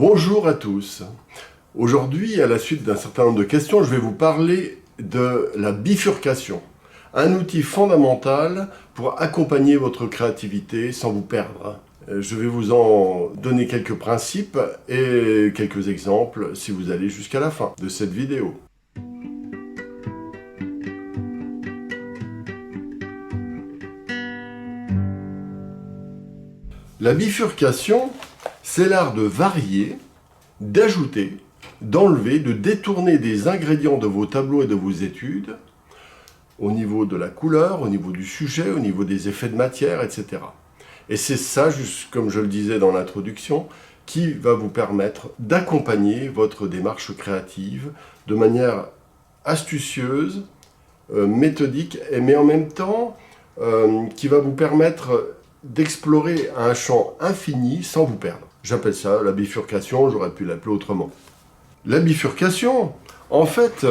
Bonjour à tous. Aujourd'hui, à la suite d'un certain nombre de questions, je vais vous parler de la bifurcation. Un outil fondamental pour accompagner votre créativité sans vous perdre. Je vais vous en donner quelques principes et quelques exemples si vous allez jusqu'à la fin de cette vidéo. La bifurcation, c'est l'art de varier, d'ajouter, d'enlever, de détourner des ingrédients de vos tableaux et de vos études, au niveau de la couleur, au niveau du sujet, au niveau des effets de matière, etc. Et c'est ça, juste comme je le disais dans l'introduction, qui va vous permettre d'accompagner votre démarche créative de manière astucieuse, méthodique, mais en même temps, qui va vous permettre d'explorer un champ infini sans vous perdre. J'appelle ça la bifurcation, j'aurais pu l'appeler autrement. La bifurcation, en fait,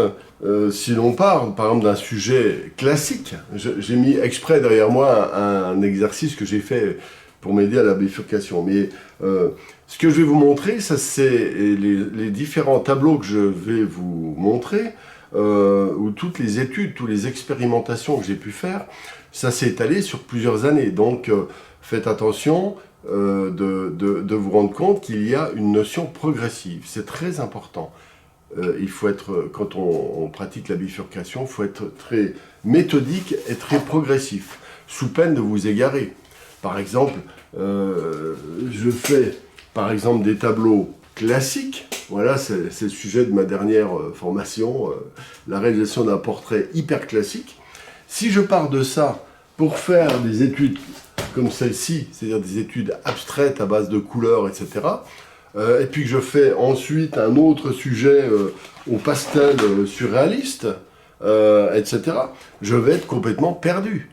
si l'on parle par exemple d'un sujet classique, j'ai mis exprès derrière moi un exercice que j'ai fait pour m'aider à la bifurcation. Mais ce que je vais vous montrer, ça c'est les différents tableaux que je vais vous montrer, ou toutes les études, toutes les expérimentations que j'ai pu faire, ça s'est étalé sur plusieurs années. Donc faites attention de vous rendre compte qu'il y a une notion progressive. C'est très important. Il faut être, quand on pratique la bifurcation, il faut être très méthodique et très progressif, sous peine de vous égarer. Par exemple, je fais par exemple des tableaux classiques. Voilà, c'est le sujet de ma dernière formation, la réalisation d'un portrait hyper classique. Si je pars de ça pour faire des études comme celle-ci, c'est-à-dire des études abstraites à base de couleurs, etc., et puis que je fais ensuite un autre sujet au pastel surréaliste, etc., je vais être complètement perdu.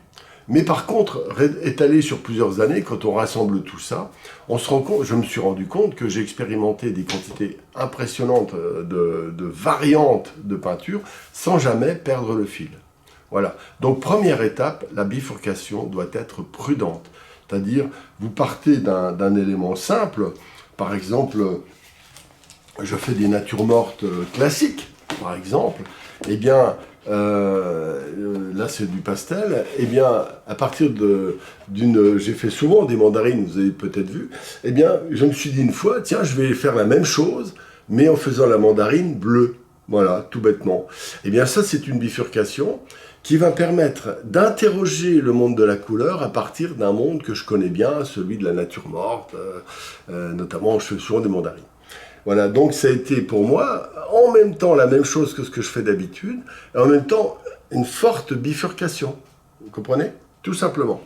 Mais par contre, étalé sur plusieurs années, quand on rassemble tout ça, je me suis rendu compte que j'ai expérimenté des quantités impressionnantes de variantes de peinture sans jamais perdre le fil. Voilà. Donc première étape, la bifurcation doit être prudente. C'est-à-dire, vous partez d'un élément simple. Par exemple, je fais des natures mortes classiques, par exemple. Eh bien, là c'est du pastel. Eh bien, à partir j'ai fait souvent des mandarines, vous avez peut-être vu. Eh bien, je me suis dit une fois, tiens, je vais faire la même chose, mais en faisant la mandarine bleue. Voilà, tout bêtement. Eh bien, ça c'est une bifurcation qui va permettre d'interroger le monde de la couleur à partir d'un monde que je connais bien, celui de la nature morte, notamment je fais souvent des mandarines. Voilà, donc ça a été pour moi en même temps la même chose que ce que je fais d'habitude, et en même temps une forte bifurcation. Vous comprenez? Tout simplement.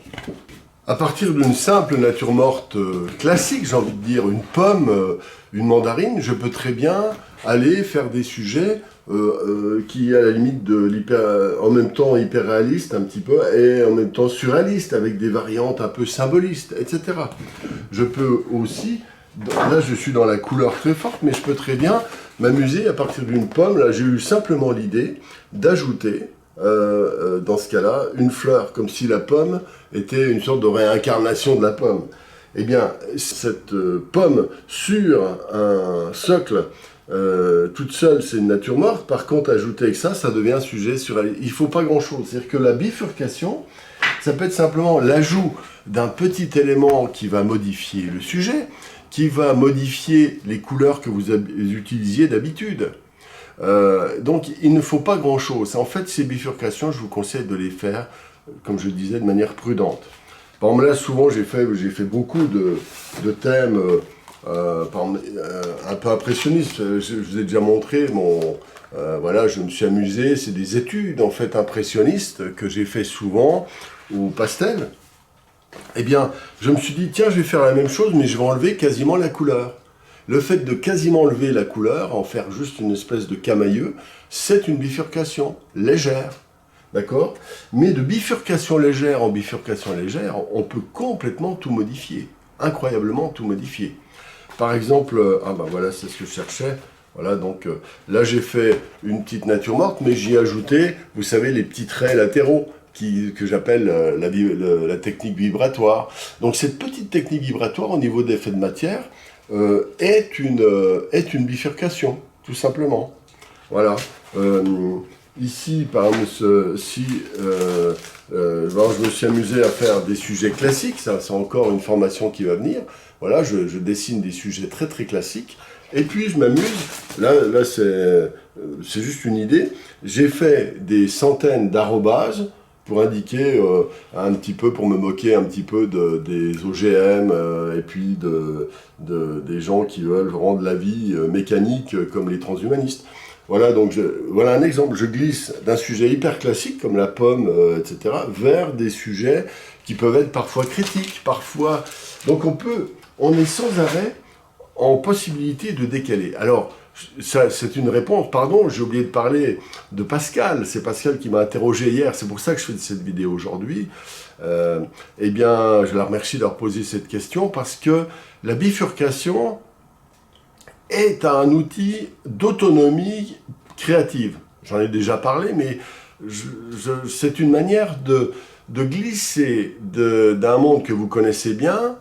À partir d'une simple nature morte classique, j'ai envie de dire une pomme, une mandarine, je peux très bien aller faire des sujets qui à la limite en même temps hyper réaliste un petit peu et en même temps surréaliste avec des variantes un peu symbolistes, etc. Je peux aussi, là je suis dans la couleur très forte, mais je peux très bien m'amuser à partir d'une pomme. Là j'ai eu simplement l'idée d'ajouter dans ce cas-là une fleur, comme si la pomme était une sorte de réincarnation de la pomme. Eh bien, cette pomme sur un socle toute seule, c'est une nature morte. Par contre, ajouter avec ça, ça devient un sujet surréaliste. Il ne faut pas grand-chose. C'est-à-dire que la bifurcation, ça peut être simplement l'ajout d'un petit élément qui va modifier le sujet, qui va modifier les couleurs que vous utilisiez d'habitude. Donc, il ne faut pas grand-chose. En fait, ces bifurcations, je vous conseille de les faire, comme je disais, de manière prudente. Par exemple, là, souvent, j'ai fait beaucoup de thèmes un peu impressionnistes. Je vous ai déjà montré voilà, je me suis amusé. C'est des études, en fait, impressionnistes que j'ai fait souvent au pastel. Eh bien, je me suis dit, tiens, je vais faire la même chose, mais je vais enlever quasiment la couleur. Le fait de quasiment enlever la couleur, en faire juste une espèce de camailleux, c'est une bifurcation légère. D'accord? Mais de bifurcation légère en bifurcation légère, on peut complètement tout modifier. Incroyablement tout modifier. Par exemple, ah ben voilà, c'est ce que je cherchais. Voilà, donc là j'ai fait une petite nature morte, mais j'y ai ajouté, vous savez, les petits traits latéraux que j'appelle la technique vibratoire. Donc cette petite technique vibratoire au niveau d'effet de matière, est une bifurcation, tout simplement. Voilà. Ici, par exemple, je me suis amusé à faire des sujets classiques, ça c'est encore une formation qui va venir. Voilà, je dessine des sujets très très classiques. Et puis je m'amuse, là c'est juste une idée, j'ai fait des centaines d'arrobases pour indiquer un petit peu, pour me moquer un petit peu des OGM et puis des gens qui veulent rendre la vie mécanique comme les transhumanistes. Voilà, donc voilà un exemple, je glisse d'un sujet hyper classique comme la pomme, etc., vers des sujets qui peuvent être parfois critiques, parfois... Donc on est sans arrêt en possibilité de décaler. Alors, c'est une réponse, pardon, j'ai oublié de parler de Pascal, c'est Pascal qui m'a interrogé hier, c'est pour ça que je fais cette vidéo aujourd'hui. Eh bien, je la remercie d'avoir posé cette question, parce que la bifurcation est un outil d'autonomie créative. J'en ai déjà parlé, mais c'est une manière de glisser d'un monde que vous connaissez bien,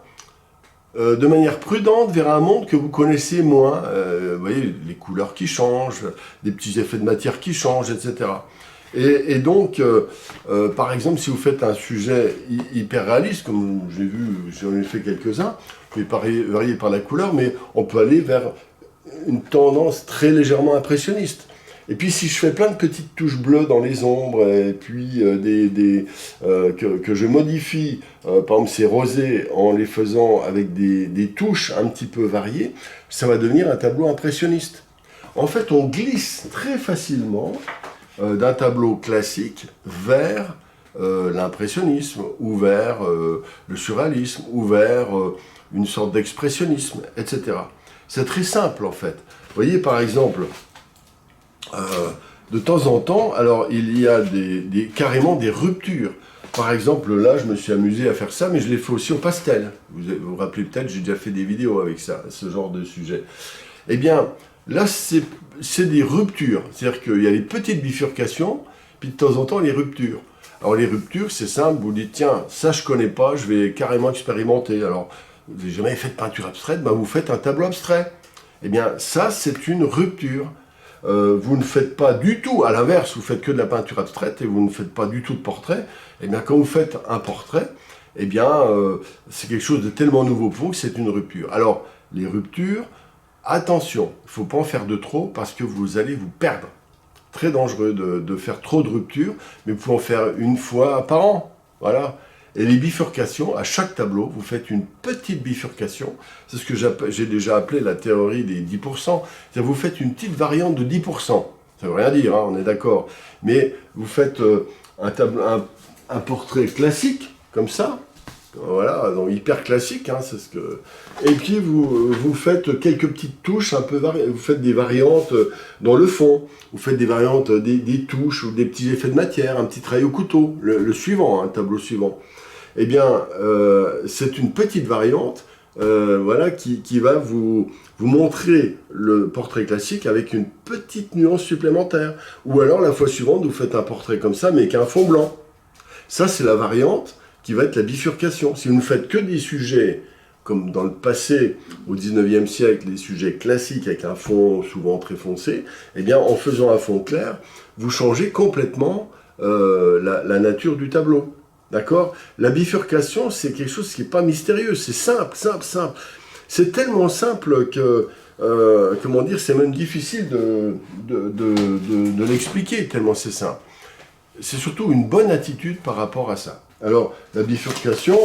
de manière prudente vers un monde que vous connaissez moins. Vous voyez, les couleurs qui changent, des petits effets de matière qui changent, etc. Et donc, par exemple, si vous faites un sujet hyper réaliste, comme j'ai vu, j'en ai fait quelques-uns, je vais varier par la couleur, mais on peut aller vers une tendance très légèrement impressionniste. Et puis si je fais plein de petites touches bleues dans les ombres, et puis que je modifie, par exemple ces rosés, en les faisant avec des touches un petit peu variées, ça va devenir un tableau impressionniste. En fait, on glisse très facilement d'un tableau classique vers l'impressionnisme, ou vers le surréalisme, ou vers une sorte d'expressionnisme, etc. C'est très simple en fait. Vous voyez par exemple, de temps en temps, alors il y a carrément des ruptures. Par exemple, là, je me suis amusé à faire ça, mais je l'ai fait aussi au pastel. Vous vous rappelez peut-être, j'ai déjà fait des vidéos avec ça, ce genre de sujet. Eh bien, là, c'est des ruptures. C'est-à-dire qu'il y a les petites bifurcations, puis de temps en temps, les ruptures. Alors, les ruptures, c'est simple, vous dites, tiens, ça, je connais pas, je vais carrément expérimenter. Alors, vous n'avez jamais fait de peinture abstraite, ben vous faites un tableau abstrait. Eh bien, ça, c'est une rupture. Vous ne faites pas du tout, à l'inverse, vous faites que de la peinture abstraite et vous ne faites pas du tout de portrait. Eh bien, quand vous faites un portrait, eh bien, c'est quelque chose de tellement nouveau pour vous que c'est une rupture. Alors, les ruptures, attention, il ne faut pas en faire de trop parce que vous allez vous perdre. Très dangereux de faire trop de ruptures, mais vous pouvez en faire une fois par an. Voilà. Et les bifurcations, à chaque tableau, vous faites une petite bifurcation. C'est ce que j'ai déjà appelé la théorie des 10%. C'est-à-dire vous faites une petite variante de 10%. Ça ne veut rien dire, hein, on est d'accord. Mais vous faites un portrait classique, comme ça. Voilà, donc hyper classique, hein, c'est ce que... Et puis vous faites quelques petites touches un peu variées, vous faites des variantes dans le fond, vous faites des variantes, des touches ou des petits effets de matière, un petit trait au couteau, le suivant, hein, le tableau suivant. Eh bien, c'est une petite variante, voilà, qui va vous montrer le portrait classique avec une petite nuance supplémentaire. Ou alors, la fois suivante, vous faites un portrait comme ça, mais avec un fond blanc. Ça, c'est la variante qui va être la bifurcation. Si vous ne faites que des sujets, comme dans le passé, au 19e siècle, des sujets classiques avec un fond souvent très foncé, eh bien, en faisant un fond clair, vous changez complètement la nature du tableau. D'accord? La bifurcation, c'est quelque chose qui n'est pas mystérieux, c'est simple, simple, simple. C'est tellement simple que, comment dire, c'est même difficile de l'expliquer, tellement c'est simple. C'est surtout une bonne attitude par rapport à ça. Alors, la bifurcation,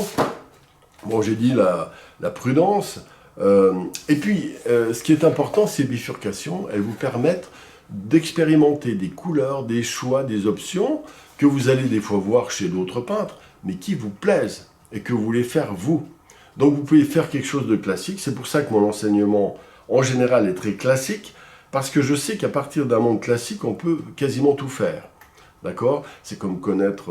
bon, j'ai dit la prudence, et puis, ce qui est important, ces bifurcations, elles vous permettent d'expérimenter des couleurs, des choix, des options, que vous allez des fois voir chez d'autres peintres, mais qui vous plaisent et que vous voulez faire vous. Donc vous pouvez faire quelque chose de classique, c'est pour ça que mon enseignement en général est très classique, parce que je sais qu'à partir d'un monde classique, on peut quasiment tout faire. D'accord? C'est comme connaître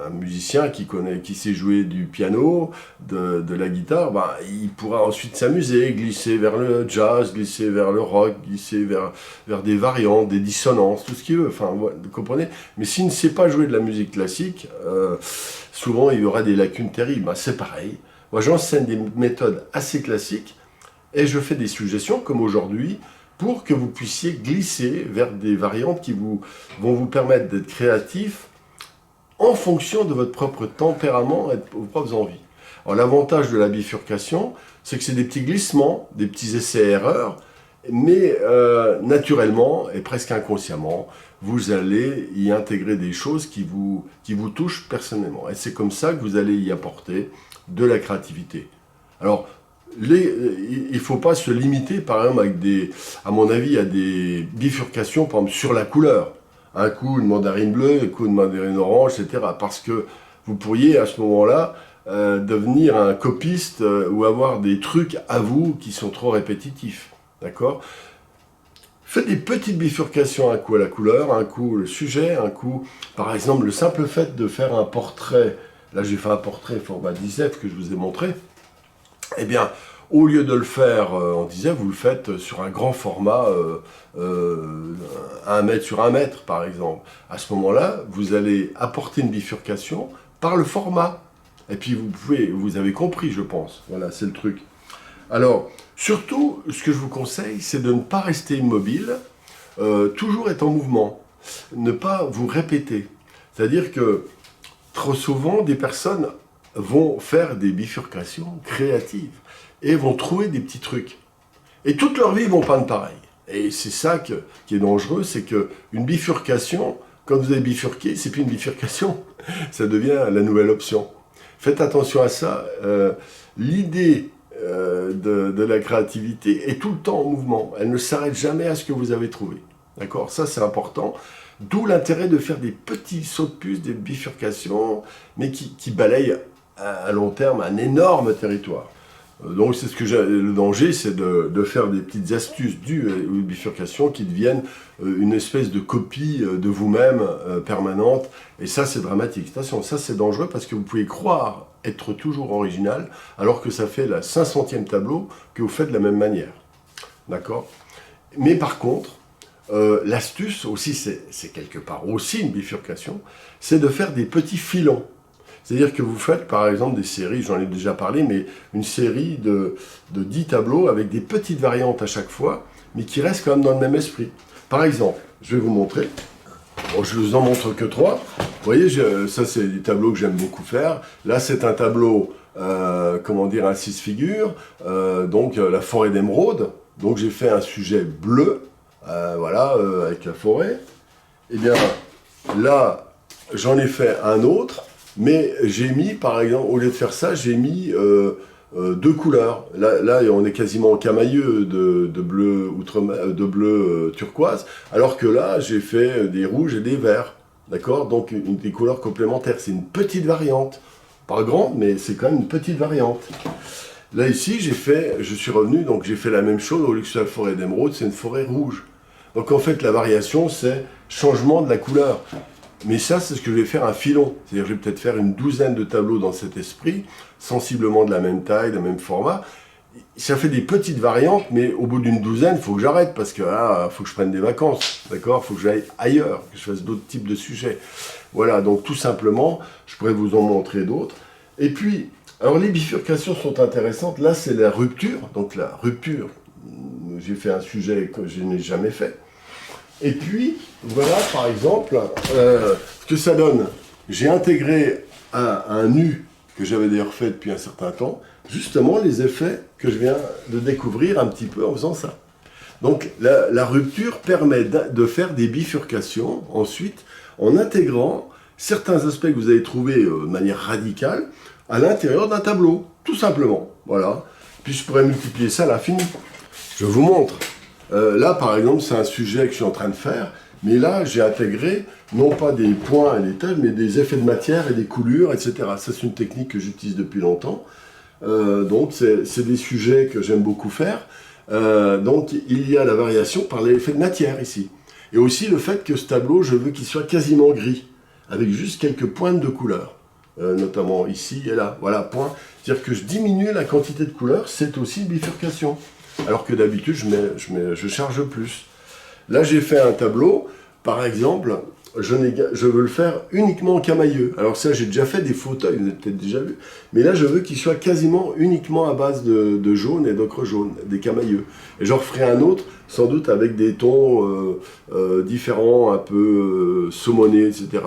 un musicien qui sait jouer du piano, de la guitare, ben, il pourra ensuite s'amuser, glisser vers le jazz, glisser vers le rock, glisser vers des variantes, des dissonances, tout ce qu'il veut, enfin, vous comprenez? Mais s'il ne sait pas jouer de la musique classique, souvent il y aura des lacunes terribles. Ben, c'est pareil. Moi j'enseigne des méthodes assez classiques, Et je fais des suggestions, comme aujourd'hui, pour que vous puissiez glisser vers des variantes qui vont vous permettre d'être créatif en fonction de votre propre tempérament et de vos propres envies. Alors l'avantage de la bifurcation, c'est que c'est des petits glissements, des petits essais-erreurs, mais naturellement et presque inconsciemment, vous allez y intégrer des choses qui vous touchent personnellement. Et c'est comme ça que vous allez y apporter de la créativité. Alors, il ne faut pas se limiter, par exemple, à mon avis, à des bifurcations, par exemple, sur la couleur. Un coup, une mandarine bleue, un coup, une mandarine orange, etc. Parce que vous pourriez, à ce moment-là, devenir un copiste ou avoir des trucs à vous qui sont trop répétitifs. D'accord ? Faites des petites bifurcations, un coup à la couleur, un coup le sujet, un coup, par exemple, le simple fait de faire un portrait. Là, j'ai fait un portrait format 10F que je vous ai montré. Eh bien, au lieu de le faire en 10F, vous le faites sur un grand format, 1 mètre sur 1 mètre, par exemple. À ce moment-là, vous allez apporter une bifurcation par le format. Et puis, vous avez compris, je pense. Voilà, c'est le truc. Alors, surtout, ce que je vous conseille, c'est de ne pas rester immobile, toujours être en mouvement, ne pas vous répéter. C'est-à-dire que, trop souvent, des personnes vont faire des bifurcations créatives et vont trouver des petits trucs. Et toute leur vie, ils vont peindre pareil. Et c'est ça qui est dangereux, c'est qu'une bifurcation, quand vous avez bifurqué, c'est plus une bifurcation, ça devient la nouvelle option. Faites attention à ça. L'idée de la créativité est tout le temps en mouvement. Elle ne s'arrête jamais à ce que vous avez trouvé. D'accord ? Ça, c'est important. D'où l'intérêt de faire des petits sauts de puce, des bifurcations, mais qui balayent à long terme un énorme territoire. Donc c'est le danger, c'est de faire des petites astuces dues aux bifurcations qui deviennent une espèce de copie de vous-même permanente. Et ça, c'est dramatique. Attention, ça, c'est dangereux parce que vous pouvez croire être toujours original, alors que ça fait la 500e tableau que vous faites de la même manière. D'accord ? Mais par contre, l'astuce aussi, c'est quelque part aussi une bifurcation, c'est de faire des petits filons. C'est-à-dire que vous faites par exemple des séries, j'en ai déjà parlé, mais une série de 10 tableaux avec des petites variantes à chaque fois, mais qui restent quand même dans le même esprit. Par exemple, je vais vous montrer, bon, je ne vous en montre que 3. Vous voyez, ça c'est des tableaux que j'aime beaucoup faire. Là c'est un tableau, un 6 figures, donc la forêt d'émeraude. Donc j'ai fait un sujet bleu, avec la forêt. Et bien là, j'en ai fait un autre. Mais j'ai mis, par exemple, au lieu de faire ça, j'ai mis 2 couleurs. Là, on est quasiment en camailleux de bleu turquoise, alors que là, j'ai fait des rouges et des verts. D'accord ? Donc, des couleurs complémentaires. C'est une petite variante. Pas grande, mais c'est quand même une petite variante. Là, ici, je suis revenu, donc j'ai fait la même chose. Au lieu que ce soit la forêt d'émeraude, c'est une forêt rouge. Donc, en fait, la variation, c'est changement de la couleur. Mais ça, c'est ce que je vais faire un filon. C'est-à-dire que je vais peut-être faire une 12aine de tableaux dans cet esprit, sensiblement de la même taille, de même format. Ça fait des petites variantes, mais au bout d'une 12aine, il faut que j'arrête, parce que là, il faut que je prenne des vacances, d'accord ? Il faut que j'aille ailleurs, que je fasse d'autres types de sujets. Voilà, donc tout simplement, je pourrais vous en montrer d'autres. Et puis, alors les bifurcations sont intéressantes. Là, c'est la rupture. Donc la rupture, j'ai fait un sujet que je n'ai jamais fait. Et puis, voilà, par exemple, ce que ça donne. J'ai intégré un nu que j'avais d'ailleurs fait depuis un certain temps, justement les effets que je viens de découvrir un petit peu en faisant ça. Donc, la rupture permet de faire des bifurcations, ensuite, en intégrant certains aspects que vous avez trouvés de manière radicale à l'intérieur d'un tableau, tout simplement. Voilà. Puis je pourrais multiplier ça à l'infini. Je vous montre. Là, par exemple, c'est un sujet que je suis en train de faire, mais là, j'ai intégré non pas des points et des têtes, mais des effets de matière et des coulures, etc. Ça, c'est une technique que j'utilise depuis longtemps. Donc, c'est des sujets que j'aime beaucoup faire. Donc, il y a la variation par l'effet de matière ici. Et aussi le fait que ce tableau, je veux qu'il soit quasiment gris, avec juste quelques pointes de couleur. Notamment ici et là. Voilà, point. C'est-à-dire que je diminue la quantité de couleur, c'est aussi une bifurcation. Alors que d'habitude, je charge plus. Là, j'ai fait un tableau, par exemple, je veux le faire uniquement en camailleux. Alors ça, j'ai déjà fait des fauteuils, vous avez peut-être déjà vu. Mais là, je veux qu'il soit quasiment uniquement à base de jaune et d'ocre jaune, des camailleux. Et j'en referai un autre, sans doute avec des tons différents, un peu saumonés, etc.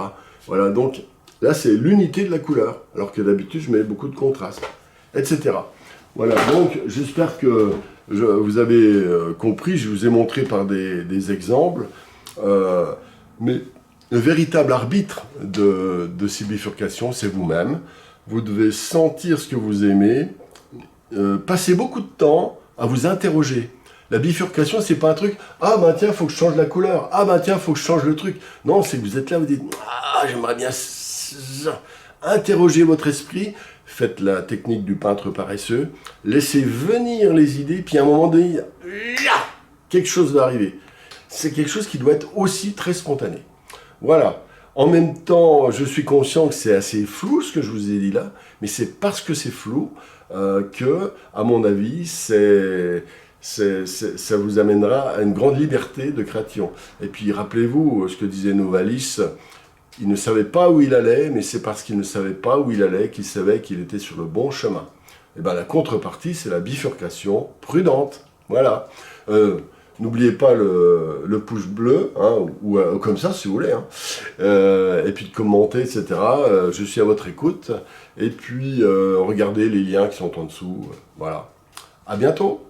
Voilà, donc là, c'est l'unité de la couleur. Alors que d'habitude, je mets beaucoup de contraste, etc. Voilà, donc j'espère que vous avez compris. Je vous ai montré par des exemples. Mais le véritable arbitre de ces bifurcations, c'est vous-même. Vous devez sentir ce que vous aimez, passer beaucoup de temps à vous interroger. La bifurcation, c'est pas un truc « Ah ben tiens, faut que je change la couleur. Ah ben tiens, faut que je change le truc. » Non, c'est que vous êtes là, vous dites « Ah, j'aimerais bien ça. » Interrogez votre esprit, faites la technique du peintre paresseux, laissez venir les idées, puis à un moment donné, quelque chose va arriver. C'est quelque chose qui doit être aussi très spontané. Voilà. En même temps, je suis conscient que c'est assez flou ce que je vous ai dit là, mais c'est parce que c'est flou que, à mon avis, ça vous amènera à une grande liberté de création. Et puis, rappelez-vous ce que disait Novalis, il ne savait pas où il allait, mais c'est parce qu'il ne savait pas où il allait qu'il savait qu'il était sur le bon chemin. Et bien, la contrepartie, c'est la bifurcation prudente. Voilà. N'oubliez pas le pouce bleu, hein, ou comme ça si vous voulez, hein. Et puis de commenter, etc. Je suis à votre écoute. Et puis regardez les liens qui sont en dessous. Voilà. À bientôt.